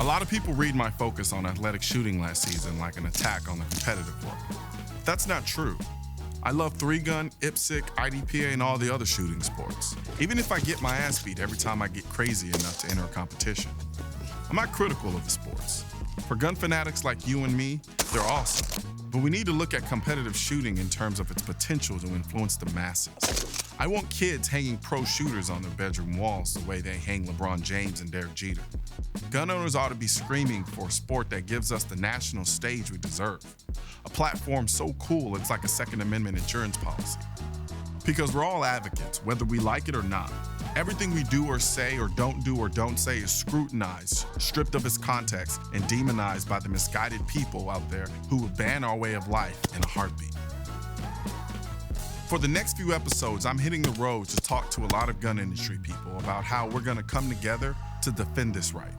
lot of people read my focus on athletic shooting last season like an attack on the competitive world. That's not true. I love 3-gun, IPSC, IDPA, and all the other shooting sports, even if I get my ass beat every time I get crazy enough to enter a competition. I'm not critical of the sports. For gun fanatics like you and me, they're awesome. But we need to look at competitive shooting in terms of its potential to influence the masses. I want kids hanging pro shooters on their bedroom walls the way they hang LeBron James and Derek Jeter. Gun owners ought to be screaming for a sport that gives us the national stage we deserve. A platform so cool it's like a Second Amendment insurance policy. Because we're all advocates, whether we like it or not. Everything we do or say or don't say is scrutinized, stripped of its context, and demonized by the misguided people out there who will ban our way of life in a heartbeat. For the next few episodes, I'm hitting the road to talk to a lot of gun industry people about how we're gonna come together to defend this right.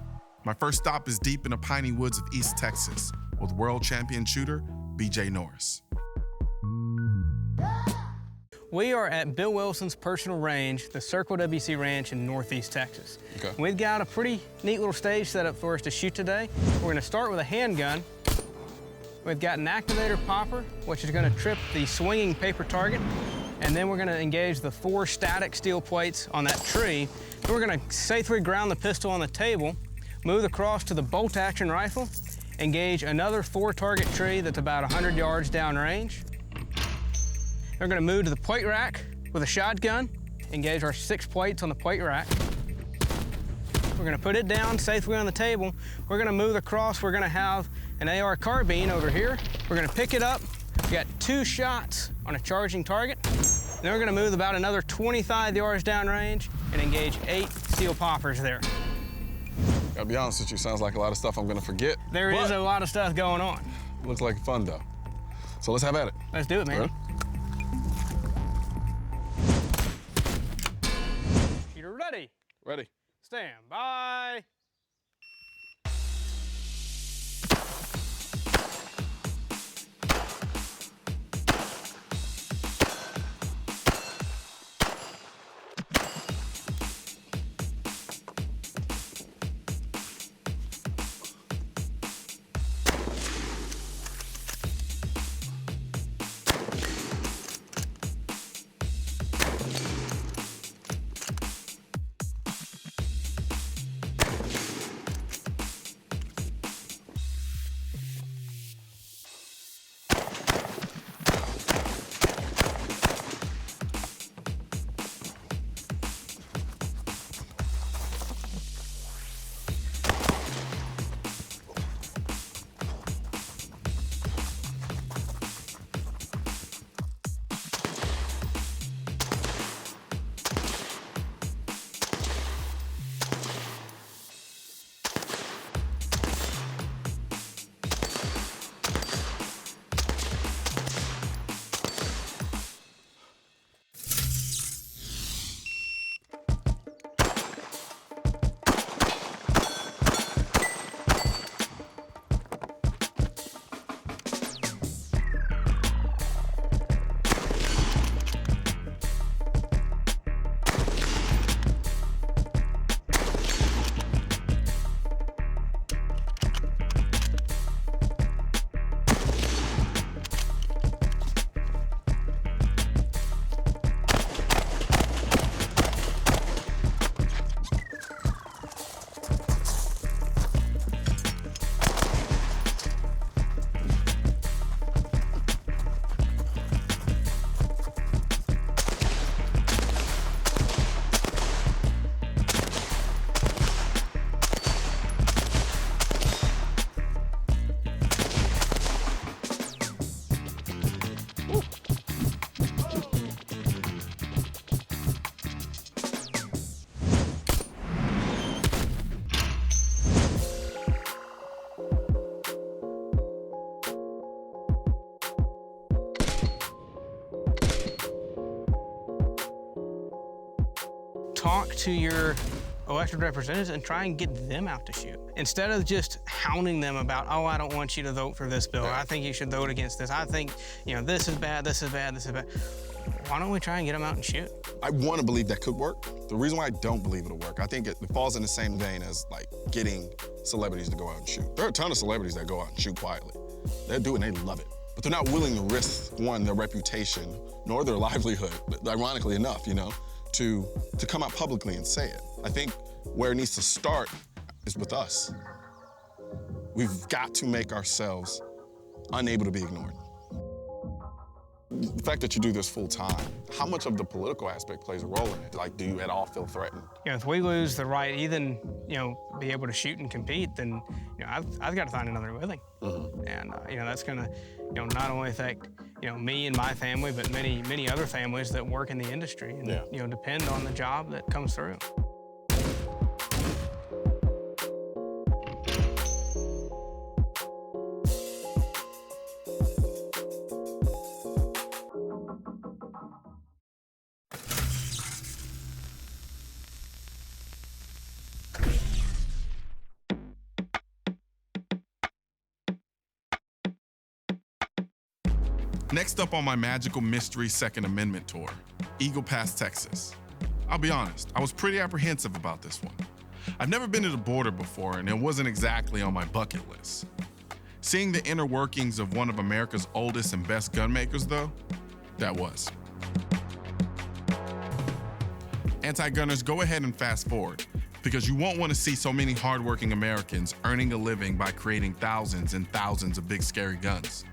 My first stop is deep in the piney woods of East Texas with world champion shooter BJ Norris. We are at Bill Wilson's personal range, the Circle WC Ranch in Northeast Texas. Okay. We've got a pretty neat little stage set up for us to shoot today. We're gonna start with a handgun. We've got an activator popper, which is gonna trip the swinging paper target. And then we're gonna engage the 4 static steel plates on that tree. Then we're gonna safely ground the pistol on the table, move across to the bolt action rifle, engage another 4 target tree that's about 100 yards downrange. We're gonna move to the plate rack with a shotgun, engage our 6 plates on the plate rack. We're gonna put it down safely on the table. We're gonna move across, we're gonna have an AR carbine over here. We're gonna pick it up. We got 2 shots on a charging target. Then we're gonna move about another 25 yards downrange and engage 8 steel poppers there. Gotta be honest with you, sounds like a lot of stuff I'm gonna forget. There is a lot of stuff going on. Looks like fun though. So let's have at it. Let's do it, man. Ready? Shooter ready. Ready. Stand by. Talk to your elected representatives and try and get them out to shoot. Instead of just hounding them about, oh, I don't want you to vote for this bill. I think you should vote against this. I think, you know, this is bad, this is bad, this is bad. why don't we try and get them out and shoot? I want to believe that could work. The reason why I don't believe it'll work, I think it falls in the same vein as like getting celebrities to go out and shoot. There are a ton of celebrities that go out and shoot quietly. They do it and they love it. But they're not willing to risk, one, their reputation, nor their livelihood, ironically enough, you know, to come out publicly and say it. I think where it needs to start is with us. We've got to make ourselves unable to be ignored. The fact that you do this full time, how much of the political aspect plays a role in it? Like, do you at all feel threatened? You know, if we lose the right, even, you know, be able to shoot and compete, then, you know, I've got to find another living. And, you know, that's gonna, you know, not only affect, you know, me and my family, but many other families that work in the industry and, you know, depend on the job that comes through. Next up on my magical mystery Second Amendment tour, Eagle Pass, Texas. I'll be honest, I was pretty apprehensive about this one. I've never been to the border before, and it wasn't exactly on my bucket list. Seeing the inner workings of one of America's oldest and best gun makers, though, that was. Anti-gunners, go ahead and fast forward, because you won't want to see so many hardworking Americans earning a living by creating thousands and thousands of big, scary guns.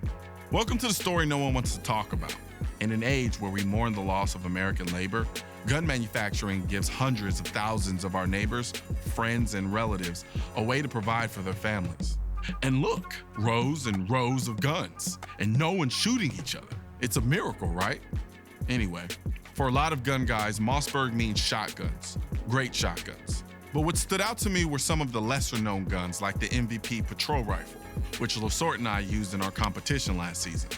Welcome to the story no one wants to talk about. In an age where we mourn the loss of American labor, gun manufacturing gives hundreds of thousands of our neighbors, friends, and relatives a way to provide for their families. And look, rows and rows of guns, and no one shooting each other. It's a miracle, right? Anyway, for a lot of gun guys, Mossberg means shotguns, great shotguns. But what stood out to me were some of the lesser-known guns like the MVP patrol rifle, which Losort and I used in our competition last season.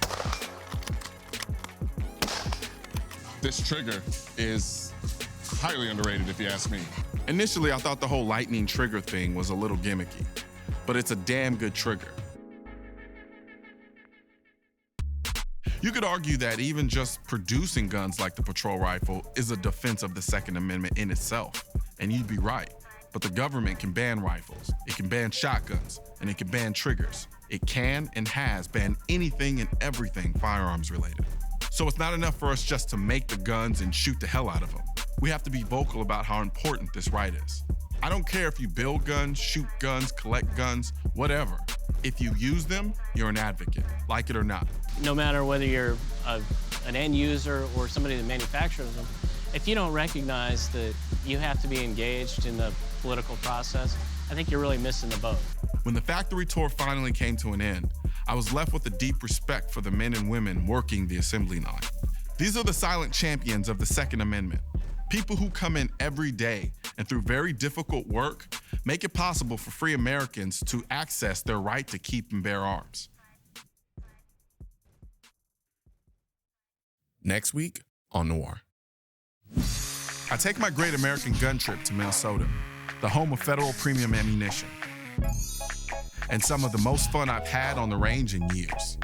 This trigger is highly underrated, if you ask me. Initially, I thought the whole lightning trigger thing was a little gimmicky, but it's a damn good trigger. You could argue that even just producing guns like the patrol rifle is a defense of the Second Amendment in itself, and you'd be right. But the government can ban rifles, it can ban shotguns, and it can ban triggers. It can and has banned anything and everything firearms related. So it's not enough for us just to make the guns and shoot the hell out of them. We have to be vocal about how important this right is. I don't care if you build guns, shoot guns, collect guns, whatever. If you use them, you're an advocate, like it or not. No matter whether you're an end user or somebody that manufactures them, if you don't recognize that you have to be engaged in the political process, I think you're really missing the boat. When the factory tour finally came to an end, I was left with a deep respect for the men and women working the assembly line. These are the silent champions of the Second Amendment. People who come in every day and through very difficult work, make it possible for free Americans to access their right to keep and bear arms. Next week on Noir. I take my great American gun trip to Minnesota, the home of federal premium ammunition, and some of the most fun I've had on the range in years.